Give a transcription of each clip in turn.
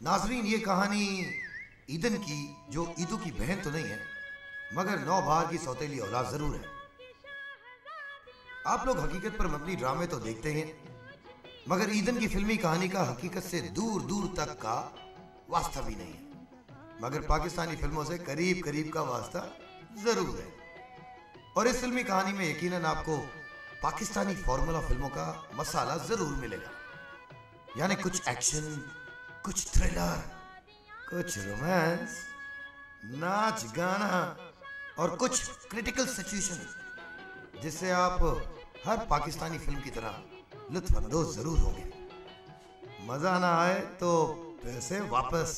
नाजरीन, ये कहानी ईदन की, जो ईदू की बहन तो नहीं है मगर 9 बार की सौतेली औलाद जरूर है। आप लोग हकीकत पर मबनी ड्रामे तो देखते हैं, मगर ईदन की फिल्मी कहानी का हकीकत से दूर दूर तक का वास्ता भी नहीं है, मगर पाकिस्तानी फिल्मों से करीब करीब का वास्ता जरूर है। और इस फिल्मी कहानी में यकीनन आपको पाकिस्तानी फॉर्मूला फिल्मों का मसाला जरूर मिलेगा, यानी कुछ एक्शन, कुछ थ्रिलर, कुछ रोमांस, नाच गाना और कुछ क्रिटिकल सिचुएशन, जिससे आप हर पाकिस्तानी फिल्म की तरह लुत्फ अंदोज जरूर होंगे। मजा ना आए तो पैसे वापस,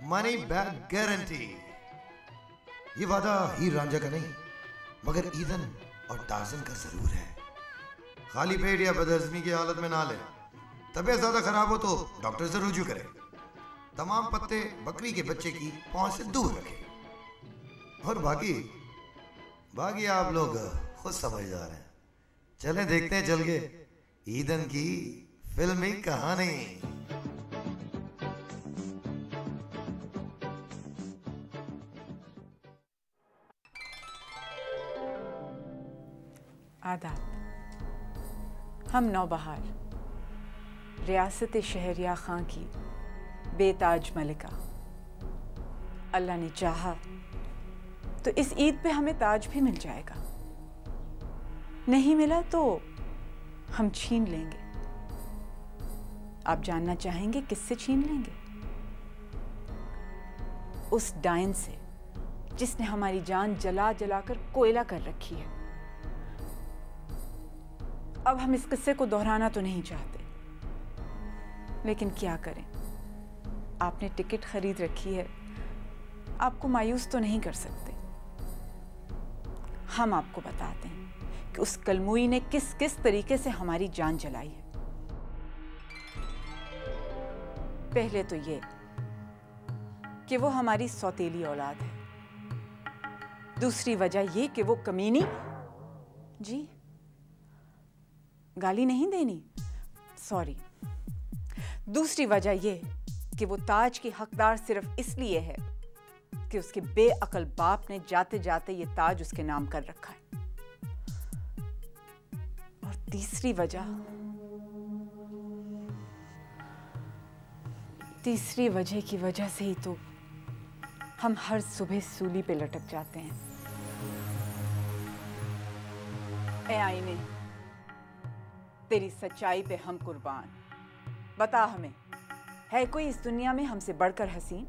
मनी बैक गारंटी। ये वादा हीर रांझा का नहीं मगर ईदन और टार्जन का जरूर है। खाली पेट या बदहजमी की हालत में ना ले, तबीयत ज्यादा खराब हो तो डॉक्टर से रुजू करें। तमाम पत्ते बकरी के बच्चे की पहुंच से दूर रखें। और बाकी आप लोग खुद समझदार हैं। चलें देखते हैं चल के ईदन की फिल्मी कहानी। आदाब। हम नौबहार, रियासत शहरिया खां की बेताज मलिका। अल्लाह ने चाहा तो इस ईद पे हमें ताज भी मिल जाएगा, नहीं मिला तो हम छीन लेंगे। आप जानना चाहेंगे किससे छीन लेंगे? उस डायन से जिसने हमारी जान जला जला कर कोयला कर रखी है। अब हम इस किस्से को दोहराना तो नहीं चाहते, लेकिन क्या करें, आपने टिकट खरीद रखी है, आपको मायूस तो नहीं कर सकते। हम आपको बताते हैं कि उस कलमुई ने किस किस तरीके से हमारी जान जलाई है। पहले तो ये कि वो हमारी सौतेली औलाद है। दूसरी वजह ये कि वो कमीनी, जी गाली नहीं देनी, सॉरी। दूसरी वजह ये कि वो ताज की हकदार सिर्फ इसलिए है कि उसके बेअकल बाप ने जाते जाते ये ताज उसके नाम कर रखा है। और तीसरी वजह की वजह से ही तो हम हर सुबह सूली पे लटक जाते हैं। ए आईने, तेरी सच्चाई पे हम कुर्बान। बता हमें, है कोई इस दुनिया में हमसे बढ़कर हसीन?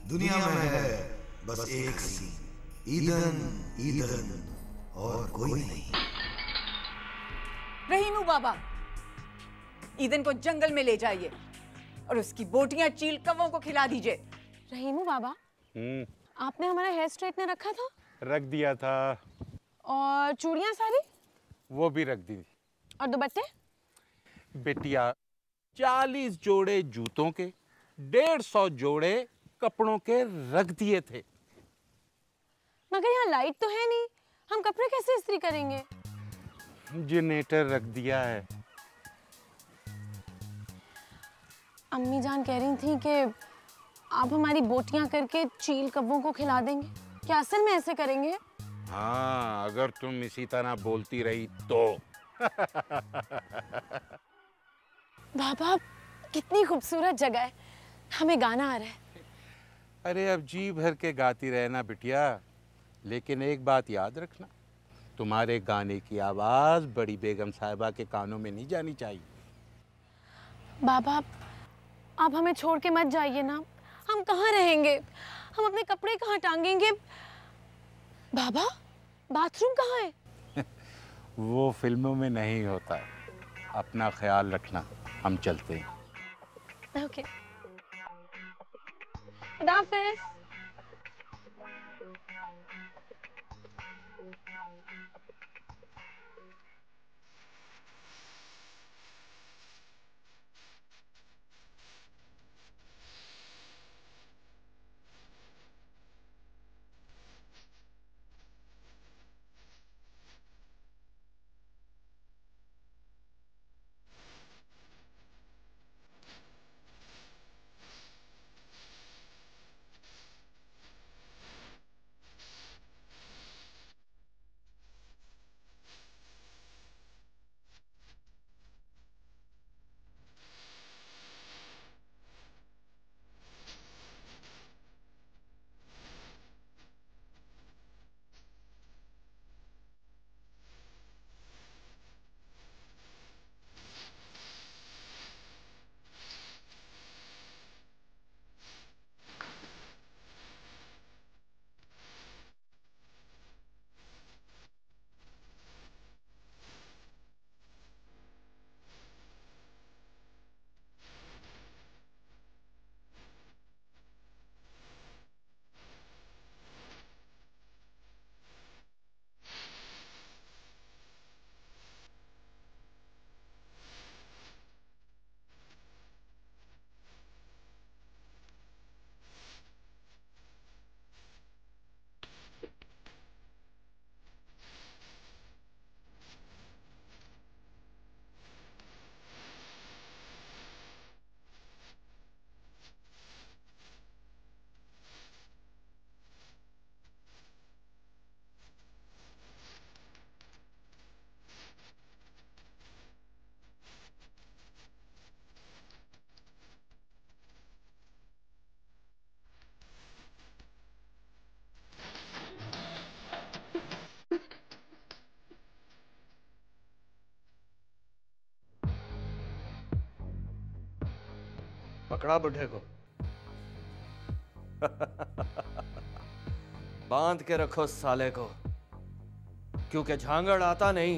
दुनिया में है बस एक हसीन, ईदन और कोई नहीं। रहीमू बाबा, ईदन को जंगल में ले जाइए और उसकी बोटियां चील कौवों को खिला दीजिए। रहीमू बाबा, आपने हमारा हेयर स्ट्रेटनर रखा था? रख दिया था। और चूड़ियां सारी? वो भी रख दी। और दुपट्टे? बेटिया, 40 जोड़े जूतों के, 150 जोड़े कपड़ों के रख दिए थे। मगर यहाँ लाइट तो है नहीं, हम कपड़े कैसे इस्त्री करेंगे? जनरेटर रख दिया है। अम्मी जान कह रही थी कि आप हमारी बोटियां करके चील कौवों को खिला देंगे। क्या असल में ऐसे करेंगे? हाँ, अगर तुम इसी तरह बोलती रही तो। बाबा, कितनी खूबसूरत जगह है, हमें गाना आ रहा है। अरे अब जी भर के गाती रहना बिटिया, लेकिन एक बात याद रखना, तुम्हारे गाने की आवाज बड़ी बेगम साहिबा के कानों में नहीं जानी चाहिए। बाबा, आप हमें छोड़ के मत जाइए ना, हम कहाँ रहेंगे, हम अपने कपड़े कहाँ टांगेंगे? बाबा, बाथरूम कहाँ है? वो फिल्मों में नहीं होता है। अपना ख्याल रखना, हम चलते हैं। ओके, खुदा हाफिज़। पकड़ा बुढ़े को। बांध के रखो साले को, क्योंकि झांगड़ आता नहीं,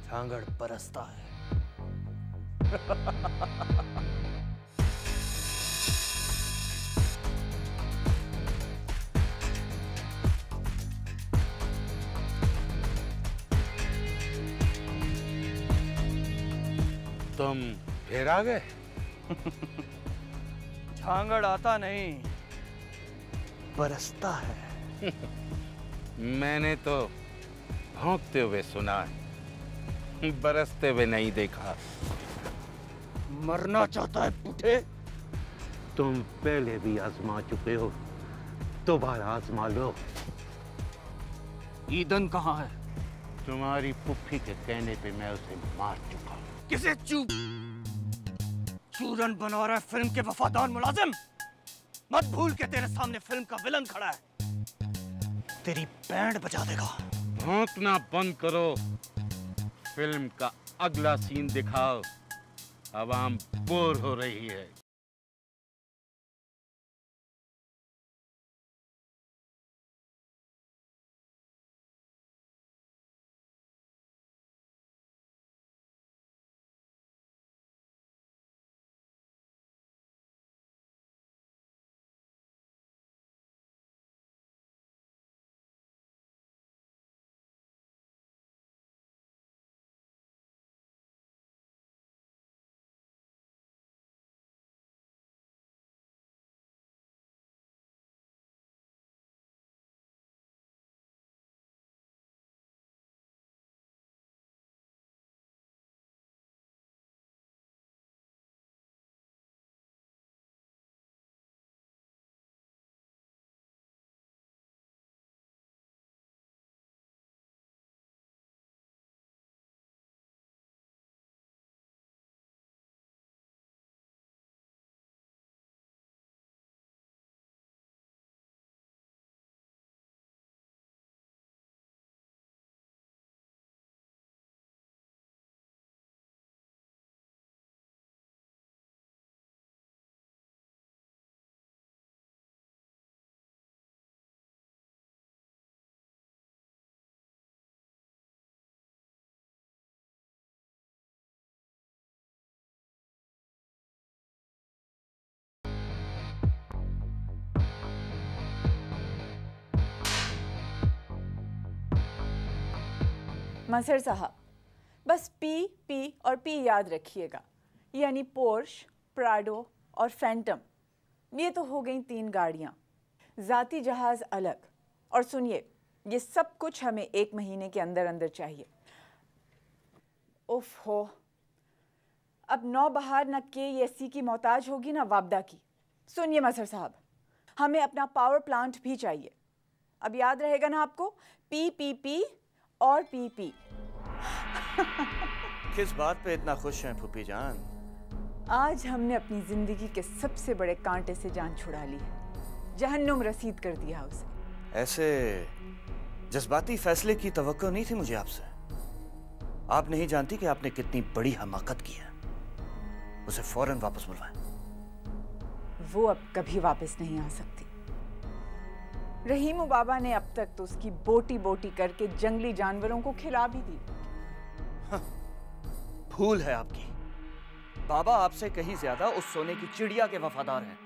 झांगड़ बरसता है। तुम फिर आ गए? झांगड़ आता नहीं, बरसता है। मैंने तो भौंकते हुए सुना है, बरसते हुए नहीं देखा। मरना चाहता है बूढ़े? तुम पहले भी आजमा चुके हो, दोबारा आजमा लो। ईदन कहाँ है? तुम्हारी पुप्पी के कहने पे मैं उसे मार चुका हूँ। किसे चूरन बना रहा है फिल्म के वफादार मुलाजिम? मत भूल के तेरे सामने फिल्म का विलन खड़ा है, तेरी बैंड बजा देगा। भौंकना बंद करो, फिल्म का अगला सीन दिखाओ। आवाम बोर हो रही है। मजहर साहब, बस पी पी और पी याद रखिएगा, यानी पोर्श, प्राडो और फैंटम। ये तो हो गई 3 गाड़ियाँ, ज़ाती जहाज़ अलग। और सुनिए, ये सब कुछ हमें 1 महीने के अंदर अंदर चाहिए। उफ हो, अब नौबहार न KESC की मोहताज होगी ना वापदा की। सुनिए मजहर साहब, हमें अपना पावर प्लांट भी चाहिए। अब याद रहेगा ना आपको, PPP और PP। किस बात पे इतना खुश हैं फूफी जान? आज हमने अपनी जिंदगी के सबसे बड़े कांटे से जान छुड़ा ली है, जहन्नुम रसीद कर दिया उसे। ऐसे जज्बाती फैसले की तवक्को नहीं थी मुझे आपसे। आप नहीं जानती कि आपने कितनी बड़ी हमाकत की है। उसे फौरन वापस बुलवाएं। वो अब कभी वापस नहीं आ सकती। रहीमू बाबा ने अब तक तो उसकी बोटी बोटी करके जंगली जानवरों को खिला भी दी। भूल है आपकी। बाबा आपसे कहीं ज्यादा उस सोने की चिड़िया के वफादार हैं,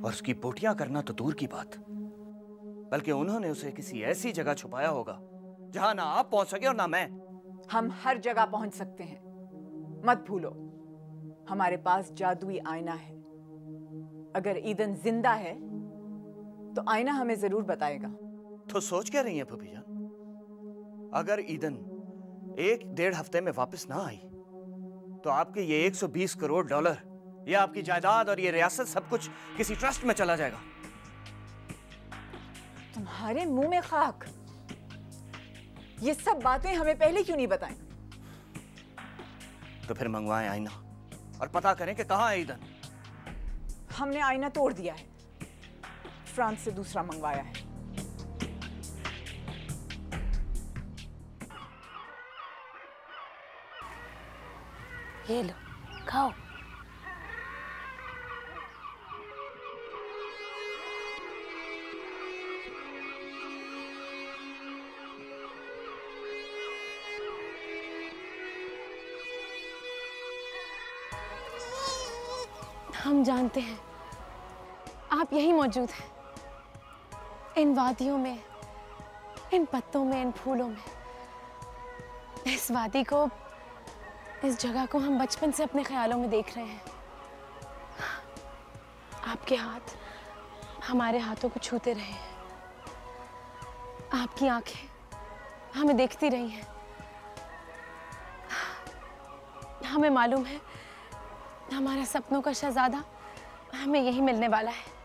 और उसकी बोटियां करना तो दूर की बात, बल्कि उन्होंने उसे किसी ऐसी जगह छुपाया होगा जहां ना आप पहुंच सके और ना मैं। हम हर जगह पहुंच सकते हैं, मत भूलो। हमारे पास जादुई आईना है। अगर ईदन जिंदा है तो आईना हमें जरूर बताएगा। तो सोच क्या रही हैं फूफी जान? अगर ईदन 1-1.5 हफ्ते में वापस ना आई तो आपके ये 120 करोड़ डॉलर, ये आपकी जायदाद और ये रियासत सब कुछ किसी ट्रस्ट में चला जाएगा। तुम्हारे मुंह में खाक। ये सब बातें हमें पहले क्यों नहीं बताएं? तो फिर मंगवाएं आईना और पता करें कि कहां है ईदन। हमने आईना तोड़ दिया है, फ्रांस से दूसरा मंगवाया है। ये लो, खाओ। हम जानते हैं आप यहीं मौजूद हैं, इन वादियों में, इन पत्तों में, इन फूलों में। इस वादी को, इस जगह को हम बचपन से अपने ख्यालों में देख रहे हैं। आपके हाथ हमारे हाथों को छूते रहे हैं, आपकी आंखें हमें देखती रही हैं। हमें मालूम है हमारा सपनों का शहजादा हमें यही मिलने वाला है।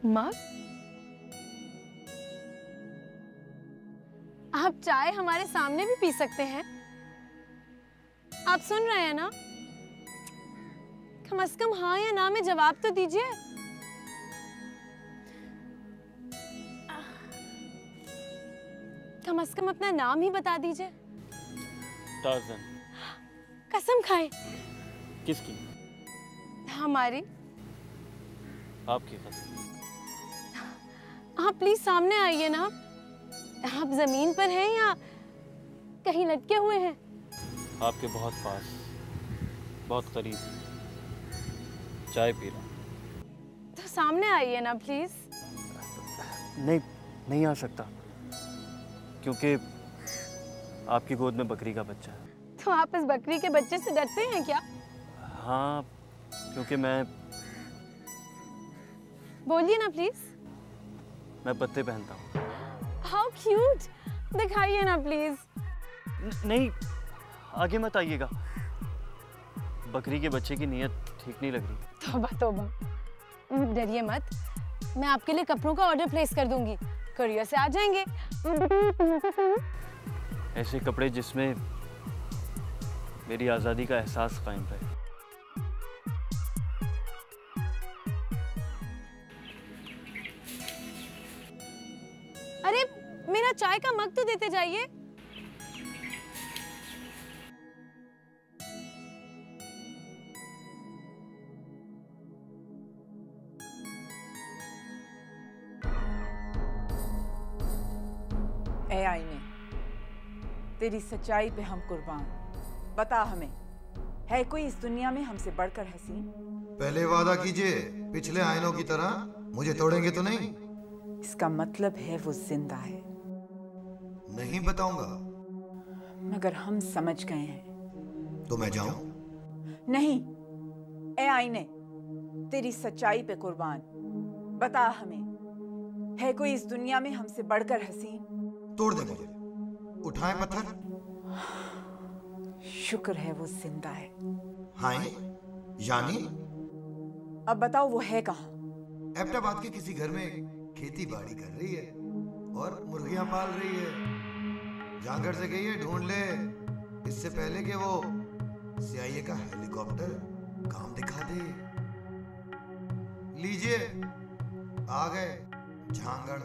मग, आप चाय हमारे सामने भी पी सकते हैं। आप सुन रहे हैं ना? कम से कम हाँ या ना में जवाब तो दीजिए। कम से कम अपना नाम ही बता दीजिए। टार्ज़न। कसम खाए। किसकी? हमारी। आपकी कसम। आप प्लीज सामने आइए ना। आप जमीन पर हैं या कहीं लटके हुए हैं? आपके बहुत पास, बहुत करीब। चाय पी रहा। तो सामने आइए ना प्लीज। नहीं आ सकता, क्योंकि आपकी गोद में बकरी का बच्चा है। तो आप इस बकरी के बच्चे से डरते हैं क्या? हाँ, क्योंकि मैं बोलिए ना प्लीज। मैं पत्ते पहनता हूँ। हाउ क्यूट, दिखाइए ना प्लीज। नहीं, आगे मत आइएगा। बकरी के बच्चे की नीयत ठीक नहीं लग रही। तौबा तौबा, डरिए मत। मैं आपके लिए कपड़ों का ऑर्डर प्लेस कर दूंगी, कुरियर से आ जाएंगे। ऐसे कपड़े जिसमें मेरी आज़ादी का एहसास कायम रहे। अरे मेरा चाय का मग तो देते जाइए। ए आईने, तेरी सच्चाई पे हम कुर्बान। बता हमें, है कोई इस दुनिया में हमसे बढ़कर हसीन? पहले वादा कीजिए, पिछले आईनों की तरह मुझे तोड़ेंगे तो नहीं? इसका मतलब है वो जिंदा है। नहीं बताऊंगा। मगर हम समझ गए हैं। तो मैं जाऊं? नहीं, ए आईने, तेरी सच्चाई पे कुर्बान। बता हमें, है कोई इस दुनिया में हमसे बढ़कर हसीन? तोड़ दे मुझे, उठाए पत्थर। शुक्र है वो जिंदा है। हाँ, यानी अब बताओ वो है कहाँ? एबटाबाद के किसी घर में खेती बाड़ी कर रही है और मुर्गियां पाल रही है। जाकर से गई है, ढूंढ ले, इससे पहले कि वो CIA का हेलीकॉप्टर काम दिखा दे। लीजिए, आ गए झांगड़।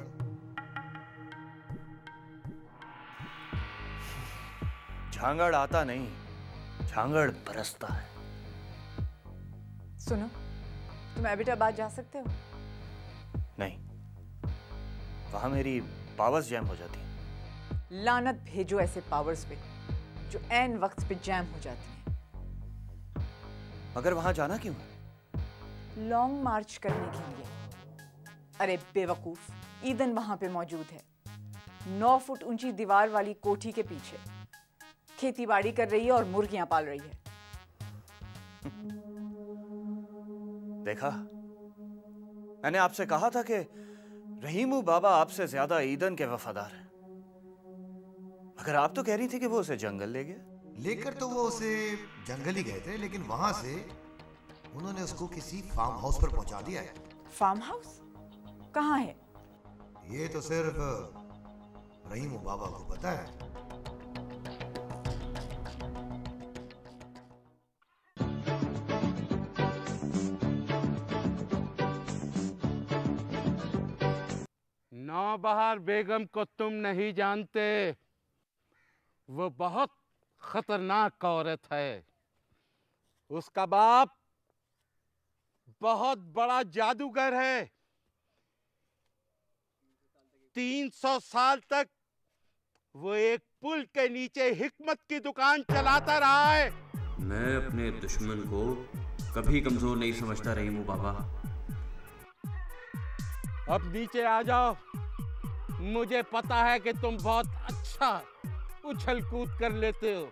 झांगड़ आता नहीं, झांगड़ बरसता है। सुनो, तुम एबटाबाद जा सकते हो? नहीं, वहां मेरी पावर्स जैम हो जाती। लानत भेजो ऐसे पावर्स पे जो ऐन वक्त पे जैम हो जाती हैं। मगर वहां जाना क्यों? लॉन्ग मार्च करने के लिए। अरे बेवकूफ, ईदन वहां पे मौजूद है, 9 फुट ऊंची दीवार वाली कोठी के पीछे। खेती बाड़ी कर रही है और मुर्गियां पाल रही है। देखा, मैंने आपसे कहा था कि रहीमू बाबा आपसे ज्यादा ईदन के वफादार हैं। मगर आप तो कह रही थी कि वो उसे जंगल ले गया। लेकर तो वो उसे जंगल ही गए थे, लेकिन वहां से उन्होंने उसको किसी फार्म हाउस पर पहुंचा दिया है। फार्म हाउस कहाँ है? ये तो सिर्फ रहीमू बाबा को पता है। नौबहार बेगम को तुम नहीं जानते। वो बहुत खतरनाक औरत है। उसका बाप बहुत बड़ा जादूगर है। 300 साल तक वो एक पुल के नीचे हिकमत की दुकान चलाता रहा है। मैं अपने दुश्मन को कभी कमजोर नहीं समझता रहीमू बाबा। अब नीचे आ जाओ। मुझे पता है कि तुम बहुत अच्छा उछल कूद कर लेते हो,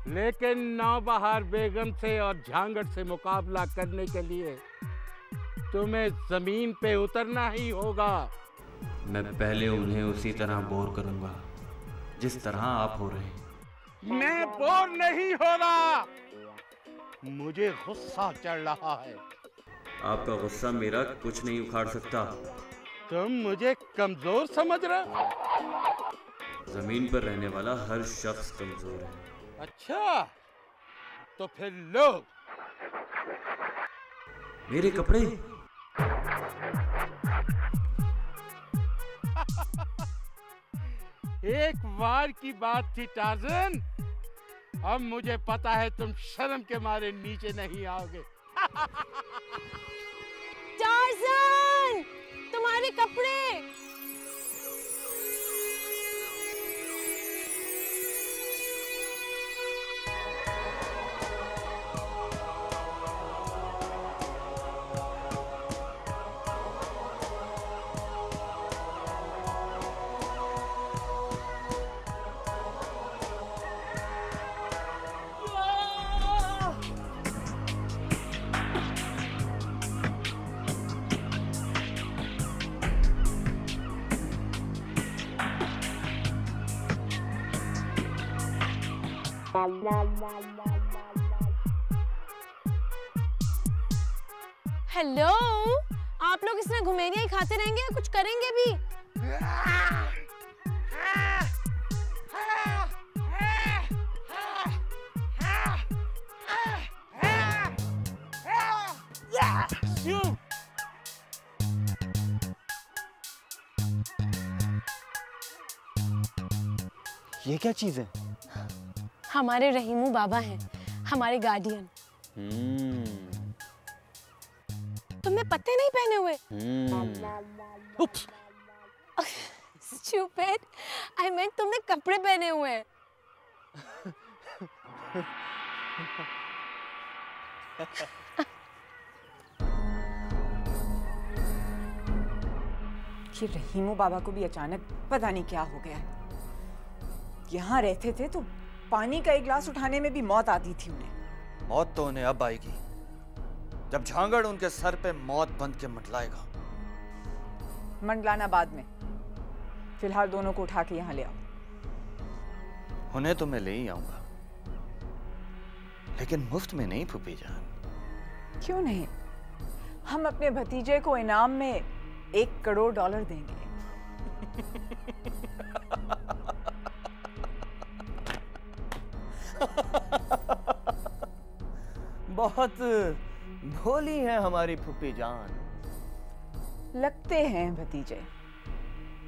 लेकिन नौबहार बेगम से और झांगड़ से मुकाबला करने के लिए तुम्हें जमीन पे उतरना ही होगा। मैं पहले उन्हें उसी तरह बोर करूंगा जिस तरह आप हो रहे हैं। मैं बोर नहीं हो रहा, मुझे गुस्सा चढ़ रहा है। आपका गुस्सा मेरा कुछ नहीं उखाड़ सकता। तुम मुझे कमजोर समझ रहे? जमीन पर रहने वाला हर शख्स कमजोर है। अच्छा, तो फिर लो मेरे कपड़े। एक बार की बात थी टार्ज़न। अब मुझे पता है तुम शर्म के मारे नीचे नहीं आओगे। टार्ज़न, तुम्हारे कपड़े। हेलो, आप लोग इस तरह घुमेरिया ही खाते रहेंगे या कुछ करेंगे भी? ये क्या चीज है? हमारे रहीमू बाबा हैं, हमारे गार्डियन। तुमने पत्ते नहीं पहने हुए? Stupid, I meant तुमने कपड़े पहने हुए हैं। कि रहीमू बाबा को भी अचानक पता नहीं क्या हो गया है। यहाँ रहते थे तो पानी का एक गिलास उठाने में भी मौत आती थी उन्हें। मौत तो उन्हें अब आएगी जब झांगड़ उनके सर पे मौत बन के मंडलाएगा। मंडलाना बाद में, फिलहाल दोनों को उठा के यहाँ ले आओ। उन्हें तो मैं ले ही आऊंगा, लेकिन मुफ्त में नहीं फूफी जान। क्यों नहीं? हम अपने भतीजे को इनाम में $1 करोड़ देंगे। बहुत भोली है हमारी फूफी जान। लगते हैं भतीजे,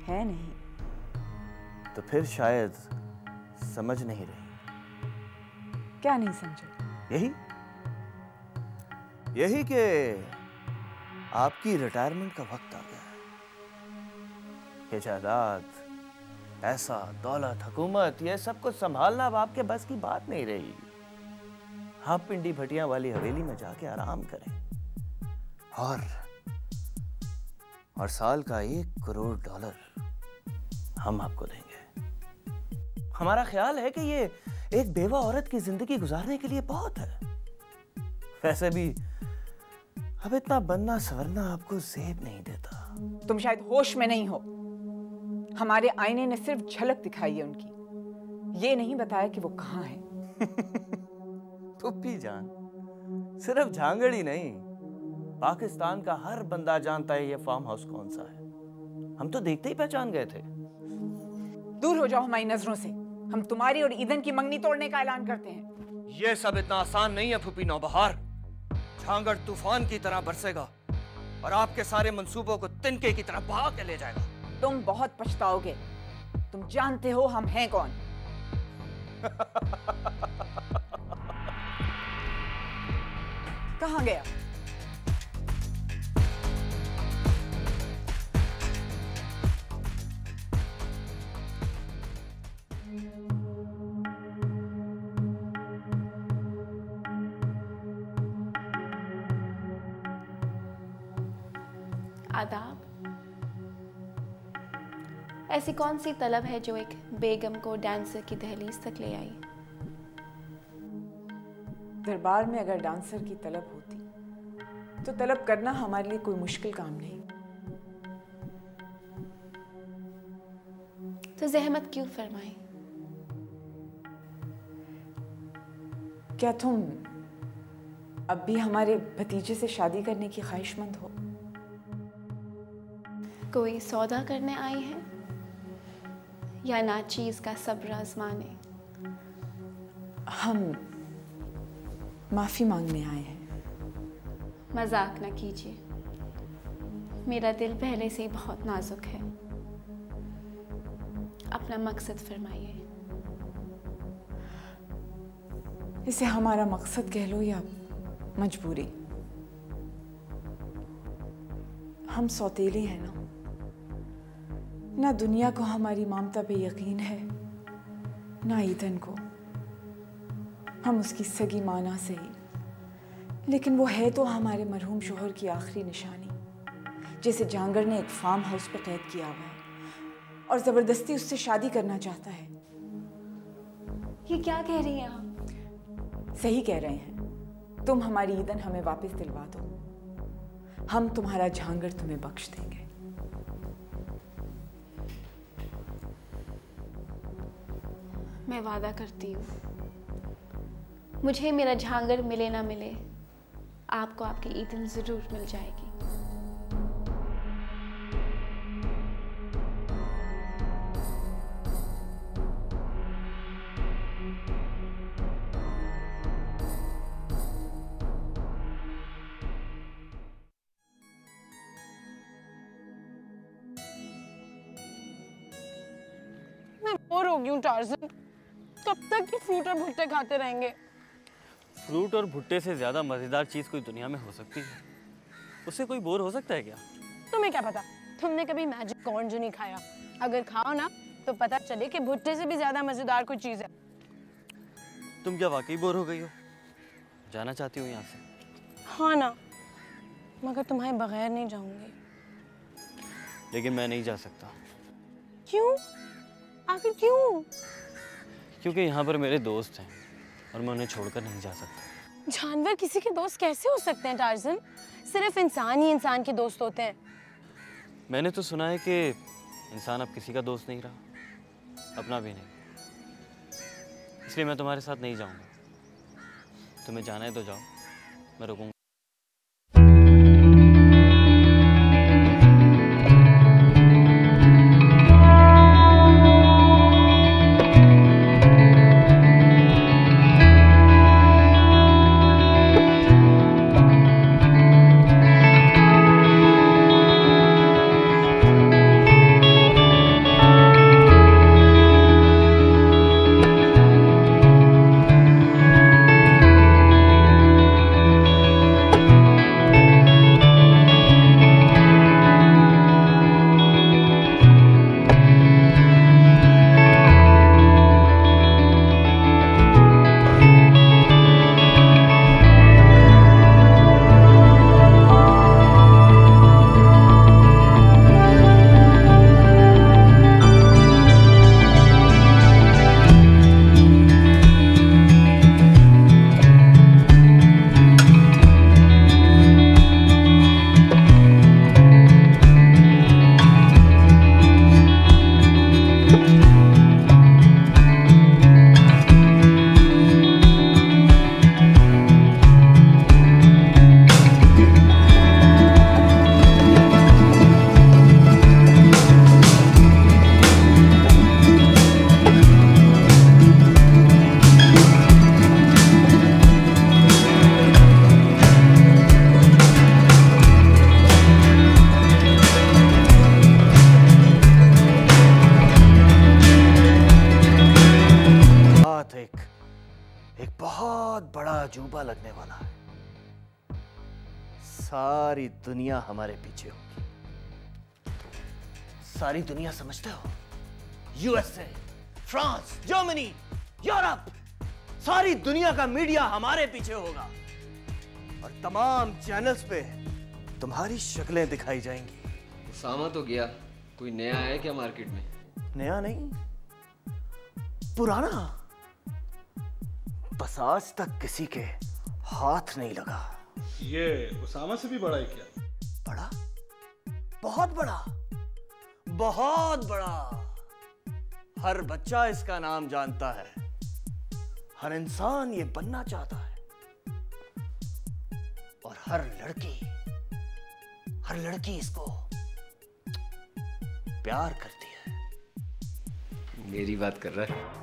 है नहीं? तो फिर शायद समझ नहीं रही। क्या नहीं समझे? यही कि आपकी रिटायरमेंट का वक्त आ गया है। ये जायदाद, पैसा, दौलत, हुकूमत, ये सब कुछ संभालना अब आपके बस की बात नहीं रही। आप पिंडी भटिया वाली हवेली में जाके आराम करें और साल का $1 करोड़ हम आपको देंगे। हमारा ख्याल है कि ये एक बेवा औरत की जिंदगी गुजारने के लिए बहुत है। वैसे भी अब इतना बनना सवरना आपको ज़ेब नहीं देता। तुम शायद होश में नहीं हो। हमारे आईने ने सिर्फ झलक दिखाई है उनकी, ये नहीं बताया कि वो कहाँ है। पुप्पी जान, सिर्फ झांगड़ ही नहीं, पाकिस्तान का हर बंदा जानता है ये फार्म हाउस कौन सा है। हम तो देखते ही पहचान गए थे। दूर हो जाओ हमारी नजरों से। हम तुम्हारी और ईदन की मंगनी तोड़ने का ऐलान करते हैं। ये सब इतना आसान नहीं है फूफी नौबहार। झांगड़ तूफान की तरह बरसेगा और आपके सारे मंसूबों को तिनके की तरह बहा के ले जाएगा। तुम बहुत पछताओगे। तुम जानते हो हम हैं कौन। कहाँ गया? आदाब। ऐसी कौन सी तलब है जो एक बेगम को डांसर की दहलीज तक ले आई? दरबार में अगर डांसर की तलब होती तो तलब करना हमारे लिए कोई मुश्किल काम नहीं। तो जहमत क्यों फरमाई? क्या तुम अब भी हमारे भतीजे से शादी करने की ख्वाहिशमंद हो? कोई सौदा करने आई है या नाचीज का सब्र आजमाने? हम माफी मांगने आए हैं। मजाक ना कीजिए, मेरा दिल पहले से ही बहुत नाजुक है। अपना मकसद फरमाइए। इसे हमारा मकसद कह लो या मजबूरी। हम सौतेले हैं ना दुनिया को हमारी ममता पे यकीन है, ना ईदन को। हम उसकी सगी माना से ही, लेकिन वो है तो हमारे मरहूम शोहर की आखिरी निशानी, जिसे झांगड़ ने एक फार्म हाउस पे कैद किया हुआ है और जबरदस्ती उससे शादी करना चाहता है। ये क्या कह रही हैं आप? सही कह रहे हैं। तुम हमारी ईदन हमें वापस दिलवा दो, हम तुम्हारा झांगड़ तुम्हें बख्श देंगे। मैं वादा करती हूँ, मुझे मेरा झांगड़ मिले ना मिले, आपको आपकी ईदन जरूर मिल जाएगी। मैं बोर हो गई हूँ टार्ज़न। कब तक ये फ्रूट और भुट्टे खाते रहेंगे? फ्रूट और भुट्टे से ज़्यादा मज़ेदार चीज़ कोई दुनिया में हो सकती है? उससे कोई बोर हो सकता है क्या? तुम्हें क्या पता, तुमने कभी मैजिक कॉर्न जो नहीं खाया। अगर खाओ ना तो पता चले कि भुट्टे से भी ज़्यादा मज़ेदार कोई चीज़ है। तुम क्या वाकई बोर हो गई हो? जाना चाहती हो यहाँ से? हाँ ना, मगर तुम्हारे बगैर नहीं जाऊंगी। लेकिन मैं नहीं जा सकता। क्यों? आखिर क्यों? क्योंकि यहाँ पर मेरे दोस्त हैं और मैं उन्हें छोड़कर नहीं जा सकता। जानवर किसी के दोस्त कैसे हो सकते हैं टार्ज़न? सिर्फ इंसान ही इंसान के दोस्त होते हैं। मैंने तो सुना है कि इंसान अब किसी का दोस्त नहीं रहा, अपना भी नहीं। इसलिए मैं तुम्हारे साथ नहीं जाऊंगा। तुम्हें जाना है तो जाओ, मैं रुकूंगा। हवा लगने वाला है। सारी दुनिया हमारे पीछे होगी। सारी दुनिया समझते हो? यूएसए, फ्रांस, जर्मनी, यूरोप, सारी दुनिया का मीडिया हमारे पीछे होगा और तमाम चैनल्स पे तुम्हारी शक्लें दिखाई जाएंगी। उसामा तो गया, कोई नया है क्या मार्केट में? नया नहीं, पुराना। बस आज तक किसी के हाथ नहीं लगा। ये उसामा से भी बड़ा है क्या? बड़ा? बहुत बड़ा, बहुत बड़ा। हर बच्चा इसका नाम जानता है, हर इंसान ये बनना चाहता है और हर लड़की इसको प्यार करती है। मेरी बात कर रहा है?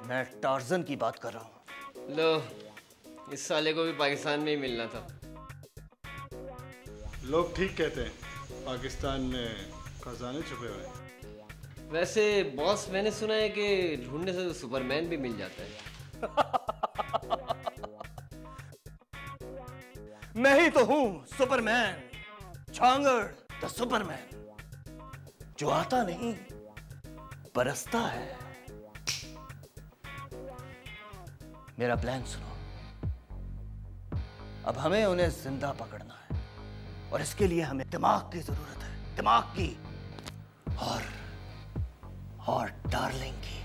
मैं टार्जन की बात कर रहा हूं। लो, इस साले को भी पाकिस्तान में ही मिलना था। लोग ठीक कहते हैं, पाकिस्तान में खजाने छुपे हुए हैं। वैसे बॉस, मैंने सुना है कि ढूंढने से तो सुपरमैन भी मिल जाता है। मैं ही तो हूं सुपरमैन, झांगड़ द सुपरमैन, जो आता नहीं बरसता है। मेरा प्लान सुनो। अब हमें उन्हें जिंदा पकड़ना है और इसके लिए हमें दिमाग की जरूरत है, दिमाग की और डार्लिंग की।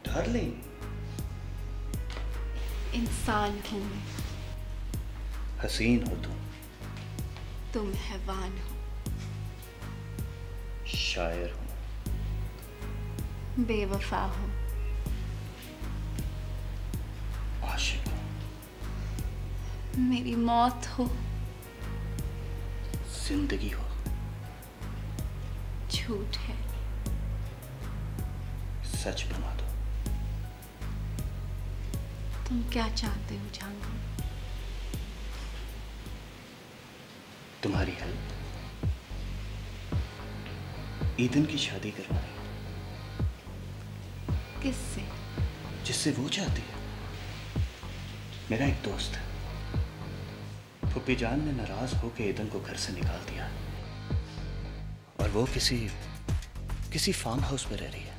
डार्लिंग, इंसान हूँ मैं, हसीन हो तुम हैवान हो, शायर हो, बेवफा हो, आशिक हो, मेरी मौत हो, जिंदगी हो, झूठ है, सच बना दो। तुम क्या चाहते हो झांगड़? तुम्हारी हेल्प। ईदन की शादी करवानी। किससे? जिससे वो चाहती है। मेरा एक दोस्त है, फुप्पी जान ने नाराज होकर ईदन को घर से निकाल दिया और वो किसी फार्म हाउस में रह रही है।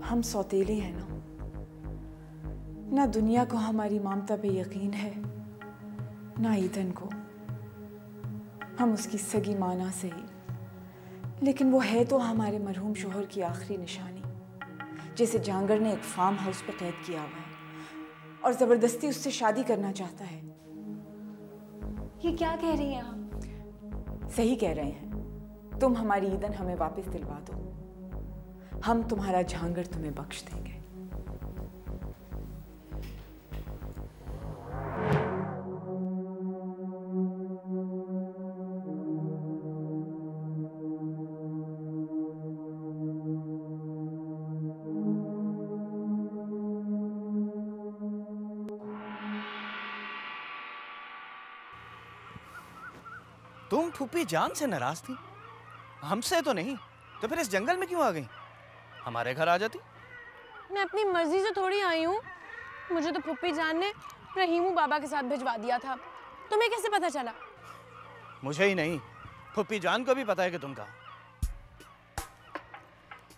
हम सौतेले हैं ना दुनिया को हमारी ममता पे यकीन है, ना ईदन को। हम उसकी सगी माना सही, लेकिन वो है तो हमारे मरहूम शोहर की आखिरी निशानी, जिसे झांगड़ ने एक फार्म हाउस पर कैद किया हुआ है और जबरदस्ती उससे शादी करना चाहता है। ये क्या कह रही हैं आप? सही कह रहे हैं। तुम हमारी ईदन हमें वापस दिलवा दो, हम तुम्हारा झांगड़ तुम्हें बख्श देंगे। तुम फूफी जान से नाराज थी, हमसे तो नहीं, तो फिर इस जंगल में क्यों आ गई? हमारे घर आ जाती। मैं अपनी मर्जी से थोड़ी आई हूँ। मुझे तो फुप्पी जान ने रहीमू बाबा के साथ भिजवा दिया था। तुम्हें कैसे पता चला? मुझे ही नहीं, फुप्पी जान को भी पता है कि तुम कहाँ।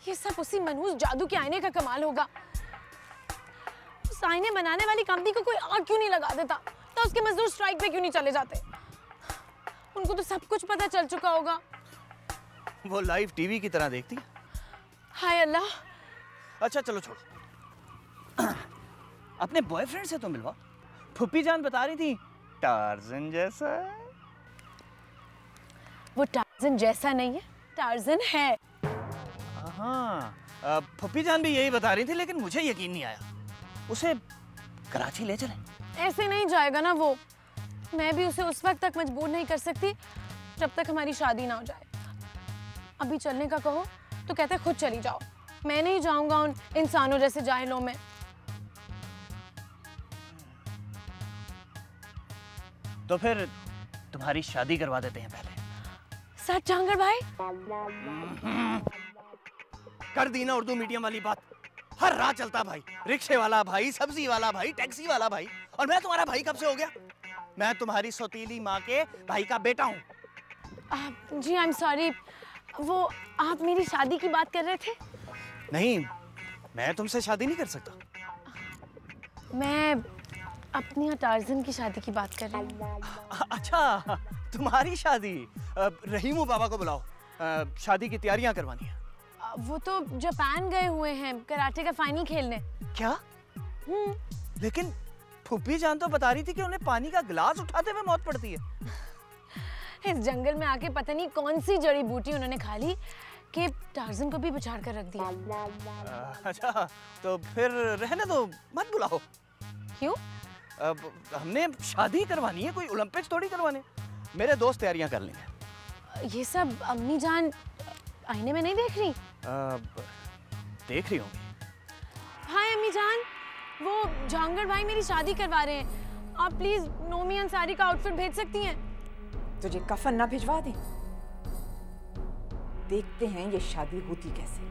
ये सब उसी मनहूस जादू के आईने का कमाल होगा। उस आईने बनाने वाली कंपनी को कोई आग क्यों नहीं लगा देता? तो उसके मजदूर स्ट्राइक पे क्यों नहीं चले जाते? उनको तो सब कुछ पता चल चुका होगा। वो लाइव टीवी की तरह देखती है। हाय अल्लाह। अच्छा चलो छोड़ो, अपने बॉयफ्रेंड से तो मिलवा। फुप्पी जान बता रही थी टार्जन जैसा। वो टार्जन जैसा नहीं है, टार्जन है। हाँ, फुप्पी जान भी यही बता रही थी, लेकिन मुझे यकीन नहीं आया। उसे कराची ले चलें? ऐसे नहीं जाएगा ना वो। मैं भी उसे उस वक्त तक मजबूर नहीं कर सकती जब तक हमारी शादी ना हो जाए। अभी चलने का कहो तो कहते खुद चली जाओ, मैं नहीं जाऊंगा उन इंसानों जैसे जाहिलों में। तो फिर तुम्हारी शादी करवा देते हैं पहले। सच जहांगीर भाई? कर दी ना उर्दू मीडियम वाली बात। हर राह चलता भाई, रिक्शे वाला भाई, सब्जी वाला भाई, टैक्सी वाला भाई। और मैं तुम्हारा भाई कब से हो गया? मैं तुम्हारी सौतीली माँ के भाई का बेटा हूँ। जी आई एम सॉरी, वो आप मेरी शादी की बात कर रहे थे? नहीं, मैं तुमसे शादी नहीं कर सकता। मैं अपनी और टार्ज़न की शादी की बात कर रही हूँ। अच्छा, तुम्हारी शादी? रहीमू बाबा को बुलाओ, शादी की तैयारियां करवानी है। वो तो जापान गए हुए हैं कराटे का फाइनल खेलने। क्या? लेकिन फूफी जान तो बता रही थी कि उन्हें पानी का गिलास उठाते हुए मौत पड़ती है। इस जंगल में आके पता नहीं कौन सी जड़ी बूटी उन्होंने खा ली कि टार्ज़न को भी बिछाड़ कर रख दिया। अच्छा, तो फिर रहने दो, मत बुलाओ। क्यों? हमने शादी करवानी है, कोई ओलंपिक्स थोड़ी करवाने। मेरे दोस्त तैयारियां कर लेंगे। ये सब अम्मी जान आईने में नहीं देख रही? देख रही होंगी। हाय अम्मी जान, वो जहांगीर भाई मेरी शादी करवा रहे हैं, आप प्लीज नोमी अंसारी का आउटफिट भेज सकती हैं? तुझे कफन ना भिजवा दें? देखते हैं ये शादी होती कैसे।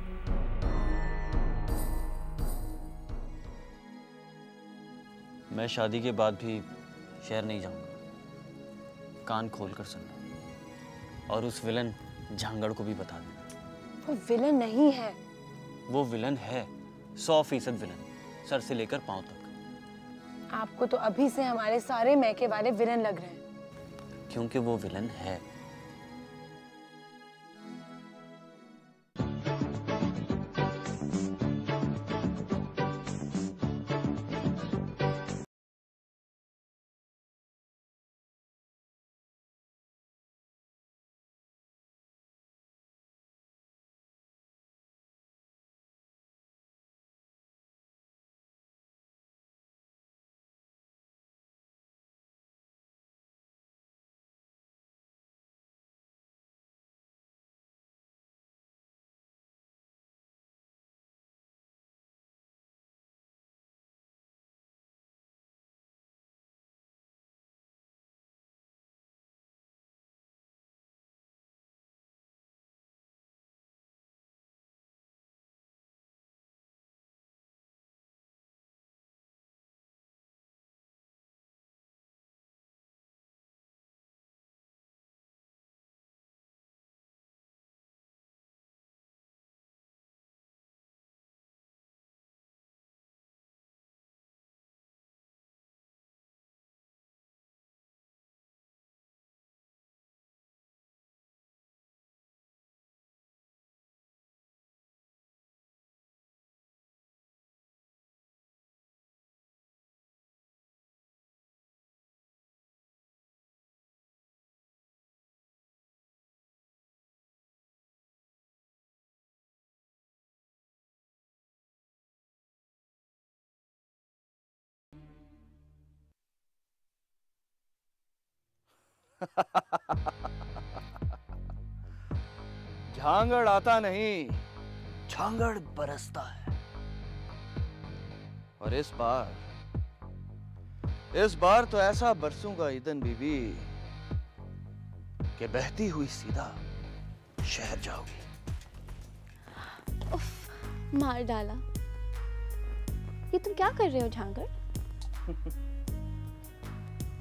मैं शादी के बाद भी शहर नहीं जाऊंगा। कान खोल कर सुनना, और उस विलन झांगड़ को भी बता देना। वो विलन नहीं है। वो विलन है, 100% विलन, सर से लेकर पांव तक। आपको तो अभी से हमारे सारे मैके वाले विलन लग रहे हैं। क्योंकि वो विलन है। झांगड़ आता नहीं, झांगड़ बरसता है। और इस बार तो ऐसा बरसूंगा ईदन बीबी कि बहती हुई सीधा शहर जाओगी। उफ, मार डाला। ये तुम क्या कर रहे हो झांगड़?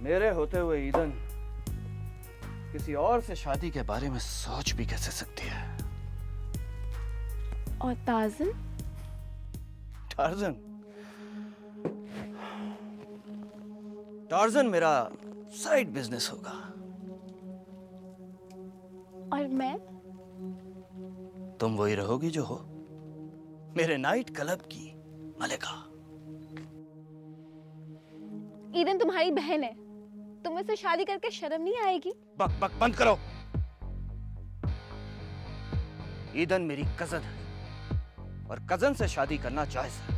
मेरे होते हुए ईदन किसी और से शादी के बारे में सोच भी कैसे सकती है? और टार्ज़न? टार्ज़न मेरा साइड बिजनेस होगा। और मैं? तुम वही रहोगी जो हो, मेरे नाइट क्लब की मलिका। ईदन तुम्हारी बहन है, तुम्हें से शादी करके शर्म नहीं आएगी? बक बक बंद करो। ईदन मेरी कजन है और कजन से शादी करना जायज है।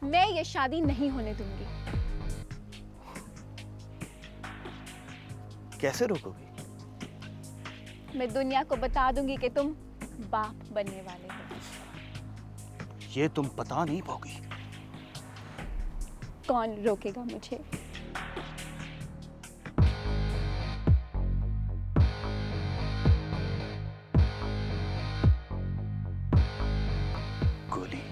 मैं ये शादी नहीं होने दूंगी। कैसे रोकोगी? मैं दुनिया को बता दूंगी कि तुम बाप बनने वाले हो। ये तुम पता नहीं पाओगी। कौन रोकेगा मुझे? गोली।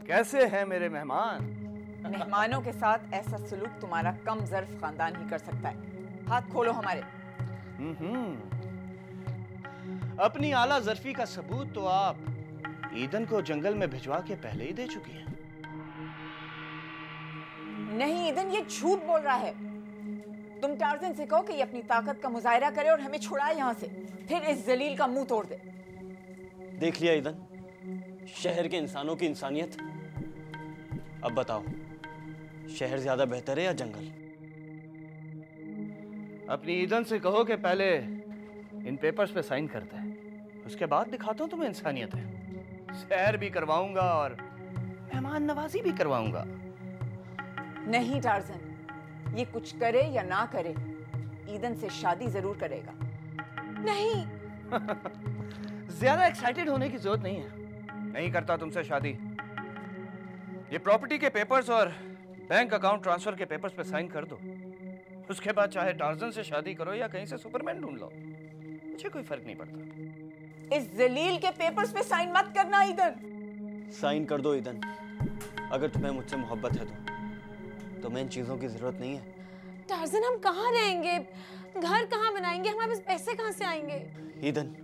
कैसे हैं मेरे मेहमान? मेहमानों के साथ ऐसा सलूक तुम्हारा कम ज़र्फ खानदान ही कर सकता है। हाथ खोलो हमारे। अपनी आला ज़र्फी का सबूत तो आप ईदन को जंगल में भिजवा के पहले ही दे चुकी हैं। नहीं ईदन, ये झूठ बोल रहा है। तुम टार्ज़न से कहो कि ये अपनी ताकत का मुजाहिरा करे और हमें छुड़ाए यहाँ से, फिर इस जलील का मुंह तोड़ दे। देख लिया ईदन, शहर के इंसानों की इंसानियत। अब बताओ, शहर ज्यादा बेहतर है या जंगल? अपनी ईदन से कहो कि पहले इन पेपर्स पे साइन करते हैं, उसके बाद दिखाता हूं तुम्हें इंसानियत है। सैर भी करवाऊंगा और मेहमान नवाजी भी करवाऊंगा। नहीं टार्ज़न, ये कुछ करे या ना करे, ईदन से शादी जरूर करेगा। नहीं। ज्यादा एक्साइटेड होने की जरूरत नहीं है। नहीं करता तुमसे शादी। ये प्रॉपर्टी के पेपर्स और बैंक अकाउंट ट्रांसफर के पेपर्स पे साइन कर दो। उसके बाद चाहे टार्ज़न से शादी करो या कहीं से सुपरमैन ढूंढ लो, मुझे कोई फर्क नहीं पड़ता। इस जलील के पेपर्स पे साइन मत करना ईदन। साइन कर दो ईदन, अगर तुम्हें मुझसे मोहब्बत है तो। तुम्हें इन चीजों की जरूरत नहीं है। टार्ज़न, हम कहाँ रहेंगे? घर कहाँ बनाएंगे? हमारे पास पैसे कहाँ से आएंगे? ईदन,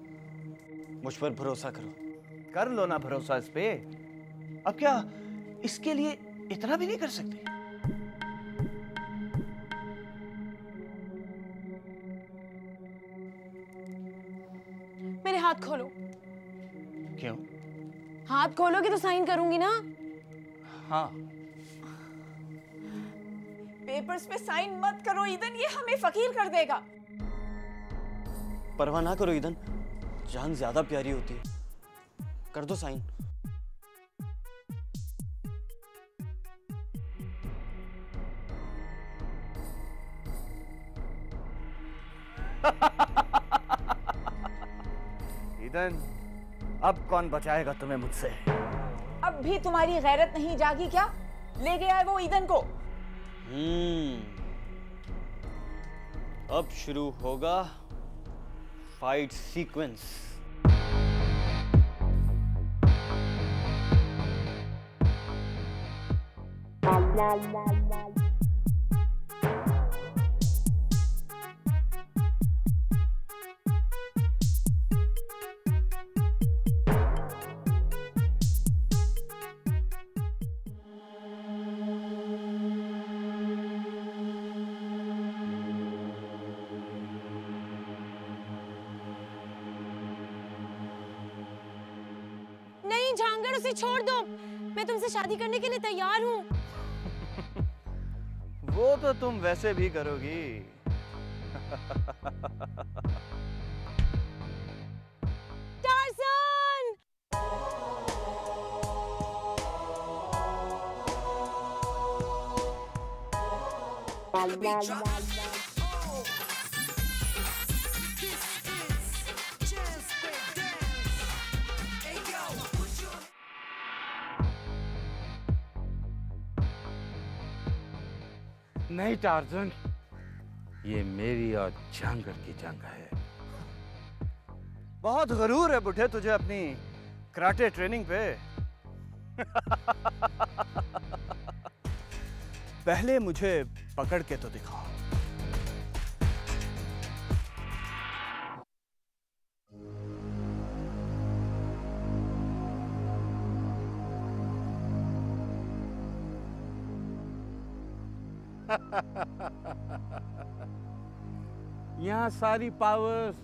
मुझ पर भरोसा करो। कर लो ना भरोसा इस पे। अब क्या इसके लिए इतना भी नहीं कर सकते? मेरे हाथ खोलो। क्यों? हाथ खोलोगे तो साइन करूंगी ना। हाँ। पेपर्स पे साइन मत करो ईदन, ये हमें फकीर कर देगा। परवाह ना करो ईदन, जान ज्यादा प्यारी होती है। कर दो साइन। ईदन, अब कौन बचाएगा तुम्हें मुझसे? अब भी तुम्हारी गैरत नहीं जागी क्या? ले गया है वो ईदन को। अब शुरू होगा फाइट सीक्वेंस। झांगड़, उसे छोड़ दो। मैं तुमसे शादी करने के लिए तैयार हूँ। वो तो तुम वैसे भी करोगी। टार्ज़न! नहीं टार्ज़न, ये मेरी और झांगड़ की जंग है। बहुत गरूर है बुढ़े तुझे अपनी कराटे ट्रेनिंग पे। पहले मुझे पकड़ के तो दिखाओ। यहाँ सारी पावर्स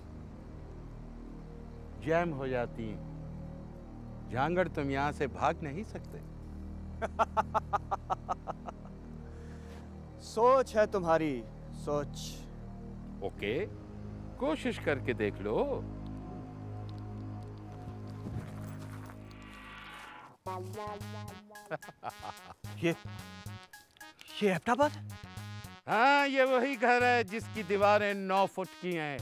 जैम हो जाती हैं। झांगड़, तुम यहाँ से भाग नहीं सकते। सोच है तुम्हारी, सोच। ओके, कोशिश करके देख लो। ये एबटाबाद? हाँ, ये वही घर है जिसकी दीवारें 9 फुट की हैं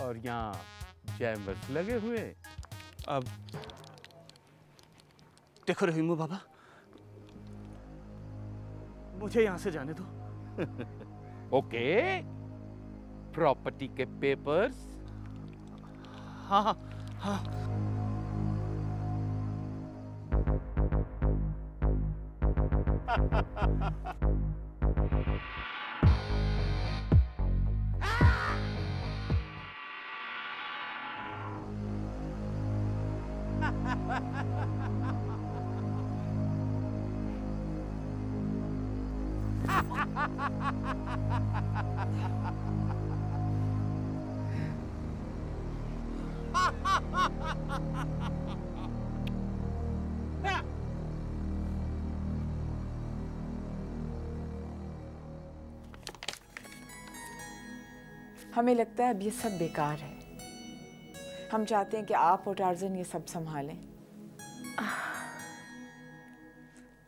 और यहाँ चैम्बर्स लगे हुए। अब देखो रहीमू बाबा, मुझे यहाँ से जाने दो। ओके, प्रॉपर्टी के पेपर्स? हाँ हाँ हाँ। हमें लगता है अब ये सब बेकार है। हम चाहते हैं कि आप और टार्ज़न ये सब संभालें।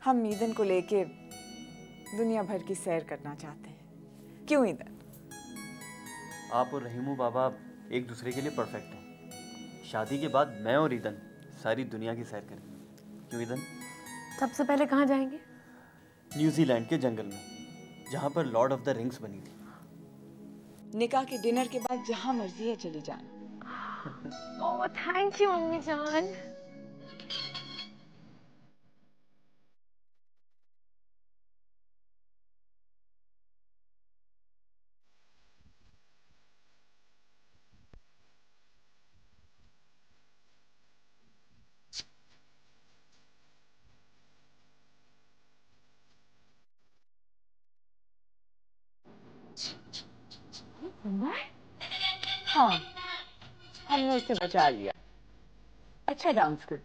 हम ईदन को लेके दुनिया भर की सैर करना चाहते हैं। क्यों ईदन? आप और रहीमू बाबा एक दूसरे के लिए परफेक्ट हैं। शादी के बाद मैं और ईदन सारी दुनिया की सैर करेंगे। क्यों ईदन? सबसे पहले कहाँ जाएंगे? न्यूजीलैंड के जंगल में, जहाँ पर लॉर्ड ऑफ द रिंग्स बनी थी। निकाह के डिनर के बाद जहाँ मर्जी है चली जाना। ओह थैंक यू मम्मी जान। हाँ, हमने उसे बचा लिया। अच्छा डांस कर।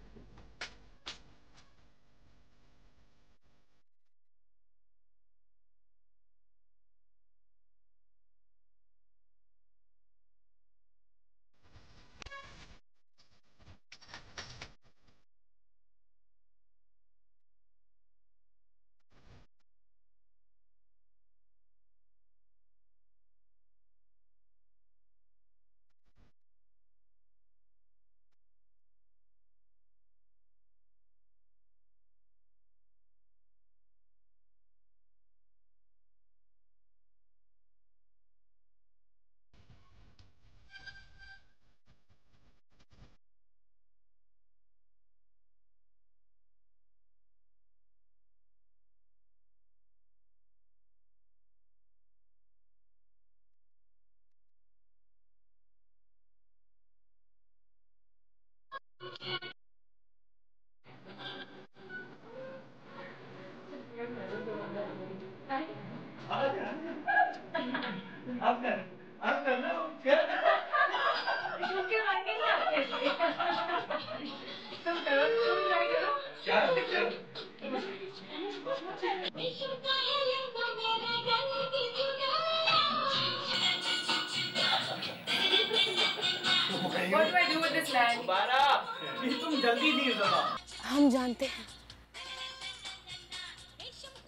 तुम जल्दी नहीं जरा। हम जानते हैं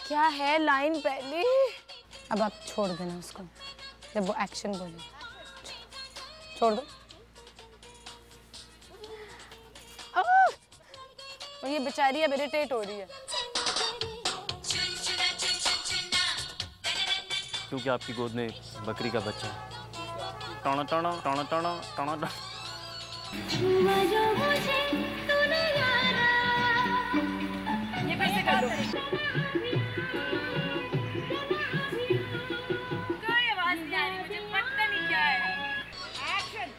क्या है लाइन पहले। अब आप छोड़ देना उसको जब वो एक्शन बोले। छोड़ दो। और ये बेचारी अब इरिटेट हो रही है क्योंकि आपकी गोद में बकरी का बच्चा है। टाना टाना टाना टाना टाना टाना। ये कैसे कर दो? कोई आवाज नहीं आ रही, मुझे पता नहीं क्या है। एक्शन!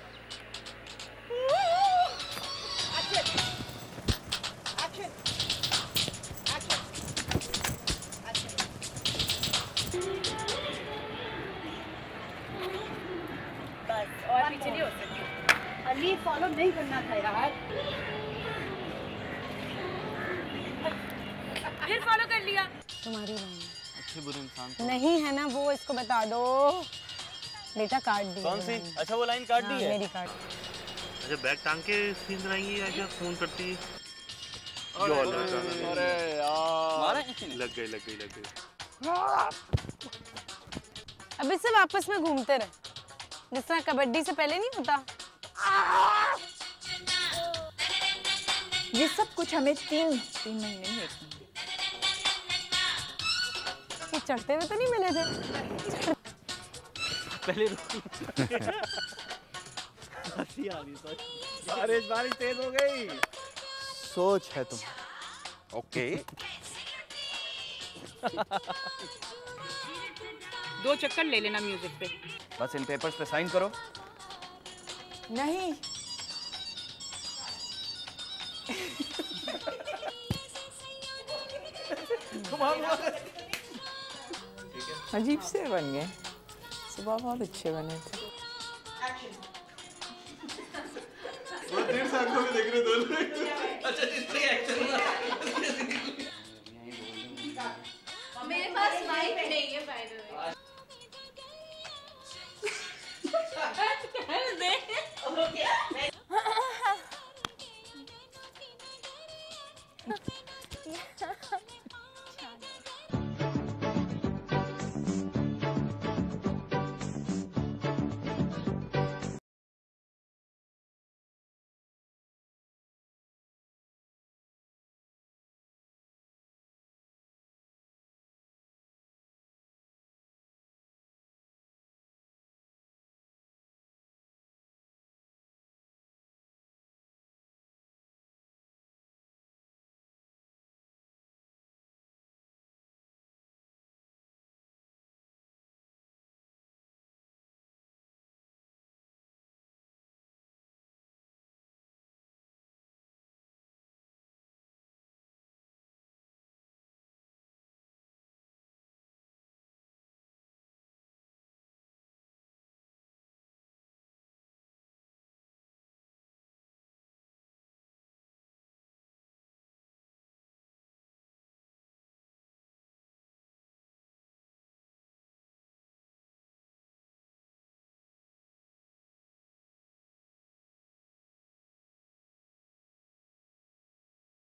एक्शन! बस और पीछे नहीं हो सकती। अली फॉलो नहीं करना था यार। फिर फॉलो कर लिया। तुम्हारी बहन अच्छे बुरे इंसान नहीं है ना वो, इसको बता दो। बेटा काट दी। कौन सी? अच्छा वो लाइन काट दी है। मेरी काट। अच्छा बैग टांग के सीन बनाएंगी या क्या फोन करती है? अरे यार लग गई। अब इससे आपस में घूमते रहे, जिस तरह कबड्डी से पहले नहीं होता। ये सब कुछ हमें तीन महीने में देखना। ये चढ़ते हुए तो नहीं मिले थे? पहले हंसी आ रही है। बारिश तेज हो गई। सोच है तुम। ओके। 2 चक्कर ले लेना म्यूजिक पे। बस इन पेपर्स पे साइन करो। नहीं। अजीब से बन गए। सुबह बहुत अच्छे बने थे। देर से आंखों में देख रहे दोनों। अच्छा इसलिए एक्शन मेरे पास माइक नहीं है बाय द वे।